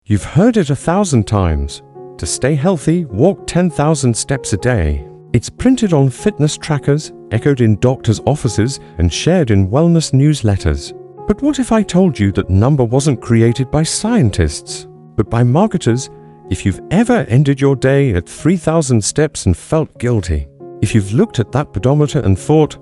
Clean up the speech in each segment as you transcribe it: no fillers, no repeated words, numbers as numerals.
You've heard it 1,000 times. To stay healthy, walk 10,000 steps a day. It's printed on fitness trackers, echoed in doctors' offices, and shared in wellness newsletters. But what if I told you that number wasn't created by scientists, but by marketers? If you've ever ended your day at 3,000 steps and felt guilty, if you've looked at that pedometer and thought,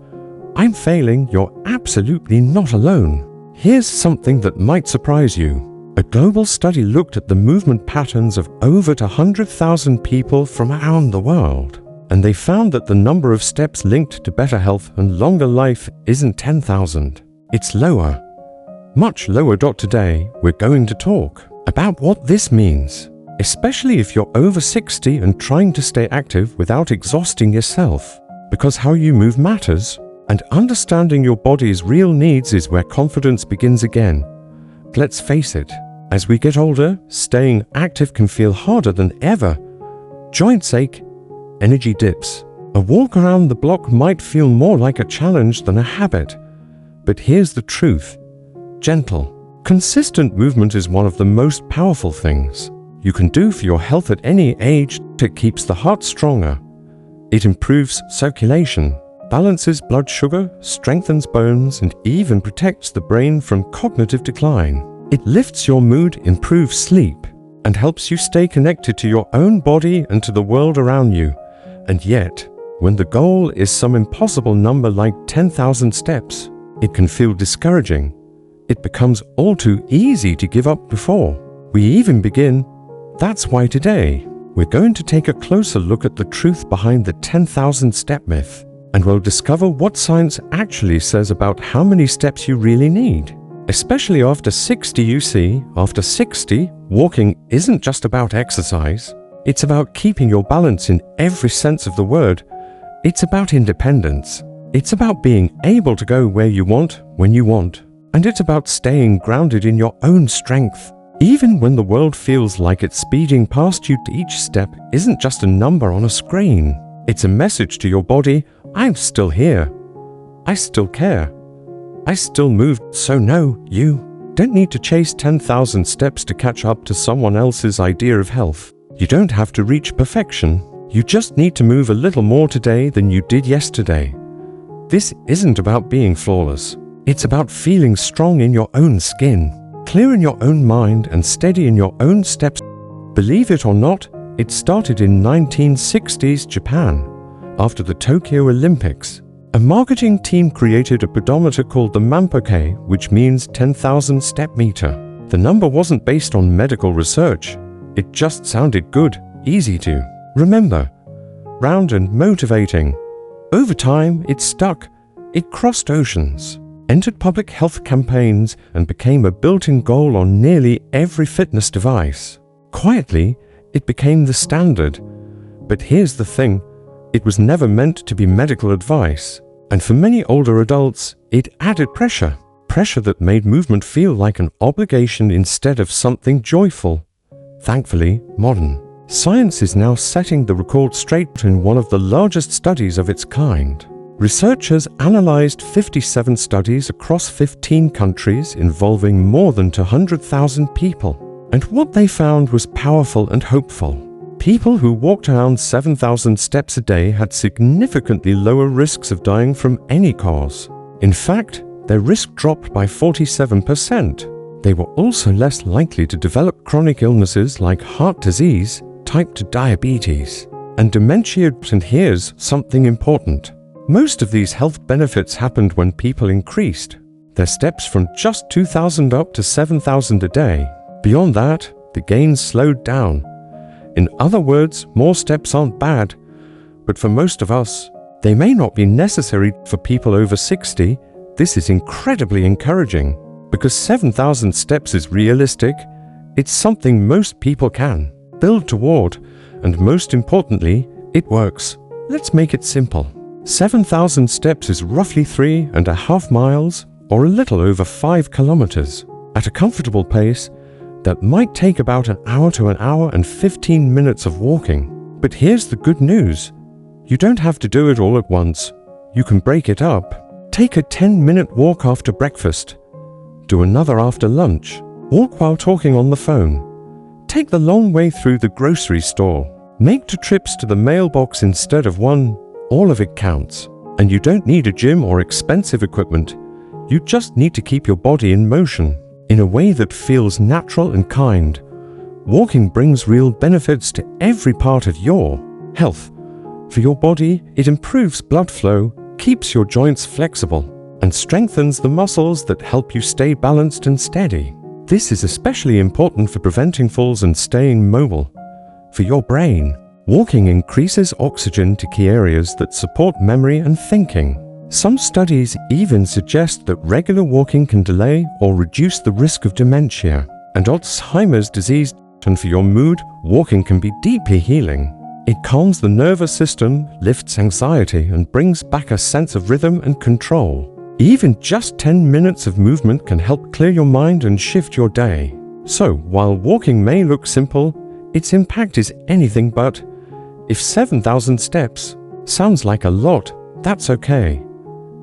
"I'm failing," you're absolutely not alone. Here's something that might surprise you. A global study looked at the movement patterns of over 100,000 people from around the world, and they found that the number of steps linked to better health and longer life isn't 10,000. It's lower, much lower. Today, we're going to talk about what this means, especially if you're over 60 and trying to stay active without exhausting yourself, because how you move matters, and understanding your body's real needs is where confidence begins again. Let's face it, as we get older, staying active can feel harder than ever. Joints ache, energy dips. A walk around the block might feel more like a challenge than a habit. But here's the truth. Gentle, consistent movement is one of the most powerful things you can do for your health at any age. It keeps the heart stronger. It improves circulation, balances blood sugar, strengthens bones, and even protects the brain from cognitive decline. It lifts your mood, improves sleep, and helps you stay connected to your own body and to the world around you. And yet, when the goal is some impossible number like 10,000 steps, it can feel discouraging. It becomes all too easy to give up before we even begin. That's why today, we're going to take a closer look at the truth behind the 10,000 step myth, and we'll discover what science actually says about how many steps you really need. Especially after 60, you see, after 60, walking isn't just about exercise. It's about keeping your balance in every sense of the word. It's about independence. It's about being able to go where you want, when you want. And it's about staying grounded in your own strength. Even when the world feels like it's speeding past you, each step isn't just a number on a screen. It's a message to your body: I'm still here. I still care. I still move. So no, you don't need to chase 10,000 steps to catch up to someone else's idea of health. You don't have to reach perfection. You just need to move a little more today than you did yesterday. This isn't about being flawless. It's about feeling strong in your own skin, clear in your own mind, and steady in your own steps. Believe it or not, it started in 1960s Japan, after the Tokyo Olympics. A marketing team created a pedometer called the Manpoke, which means 10,000 step meter. The number wasn't based on medical research. It just sounded good, easy to remember, round and motivating. Over time, it stuck. It crossed oceans, entered public health campaigns, and became a built-in goal on nearly every fitness device. Quietly, it became the standard. But here's the thing. It was never meant to be medical advice, and for many older adults, it added pressure that made movement feel like an obligation instead of something joyful. Thankfully, modern science is now setting the record straight. In one of the largest studies of its kind, researchers analyzed 57 studies across 15 countries involving more than 200,000 people, and what they found was powerful and hopeful. People who walked around 7,000 steps a day had significantly lower risks of dying from any cause. In fact, their risk dropped by 47%. They were also less likely to develop chronic illnesses like heart disease, type 2 diabetes, and dementia. And here's something important. Most of these health benefits happened when people increased their steps from just 2,000 up to 7,000 a day. Beyond that, the gains slowed down. In other words, more steps aren't bad, but for most of us, they may not be necessary. For people over 60, this is incredibly encouraging, because 7,000 steps is realistic. It's something most people can build toward, and most importantly, it works. Let's make it simple. 7,000 steps is roughly 3.5 miles, or a little over 5 kilometers. At a comfortable pace, that might take about an hour to an hour and 15 minutes of walking. But here's the good news. You don't have to do it all at once. You can break it up. Take a 10-minute walk after breakfast. Do another after lunch. Walk while talking on the phone. Take the long way through the grocery store. Make 2 trips to the mailbox instead of 1. All of it counts. And you don't need a gym or expensive equipment. You just need to keep your body in motion in a way that feels natural and kind. Walking brings real benefits to every part of your health. For your body, it improves blood flow, keeps your joints flexible, and strengthens the muscles that help you stay balanced and steady. This is especially important for preventing falls and staying mobile. For your brain, walking increases oxygen to key areas that support memory and thinking. Some studies even suggest that regular walking can delay or reduce the risk of dementia and Alzheimer's disease. And for your mood, walking can be deeply healing. It calms the nervous system, lifts anxiety, and brings back a sense of rhythm and control. Even just 10 minutes of movement can help clear your mind and shift your day. So, while walking may look simple, its impact is anything but. If 7,000 steps sounds like a lot, that's okay.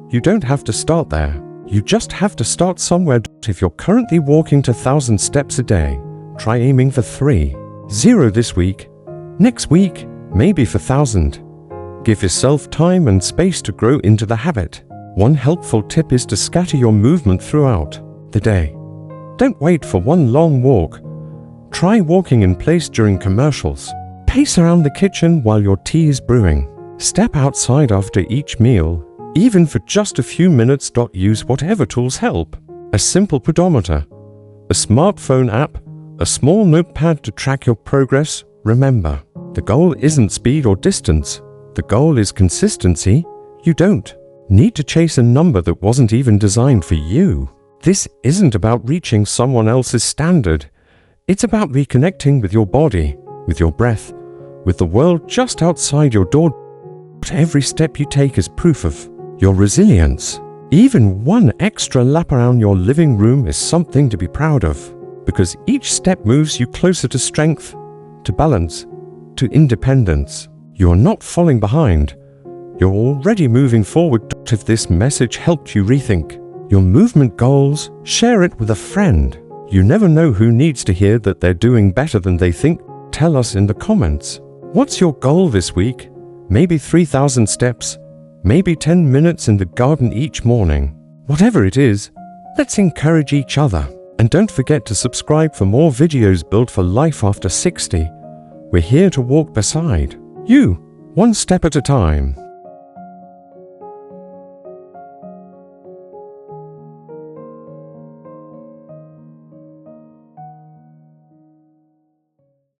You don't have to start there. You just have to start somewhere. If you're currently walking to 1,000 steps a day, try aiming for 3,000 this week. Next week, maybe for 1,000. Give yourself time and space to grow into the habit. One helpful tip is to scatter your movement throughout the day. Don't wait for one long walk. Try walking in place during commercials. Pace around the kitchen while your tea is brewing. Step outside after each meal, even for just a few minutes. Use whatever tools help. A simple pedometer, a smartphone app, a small notepad to track your progress. Remember, the goal isn't speed or distance. The goal is consistency. You don't need to chase a number that wasn't even designed for you. This isn't about reaching someone else's standard. It's about reconnecting with your body, with your breath, with the world just outside your door. Every step you take is proof of your resilience. Even one extra lap around your living room is something to be proud of, because each step moves you closer to strength, to balance, to independence. You're not falling behind. You're already moving forward. If this message helped you rethink your movement goals, share it with a friend. You never know who needs to hear that they're doing better than they think. Tell us in the comments. What's your goal this week? Maybe 3,000 steps? Maybe 10 minutes in the garden each morning? Whatever it is, let's encourage each other. And don't forget to subscribe for more videos built for life after 60. We're here to walk beside you, one step at a time.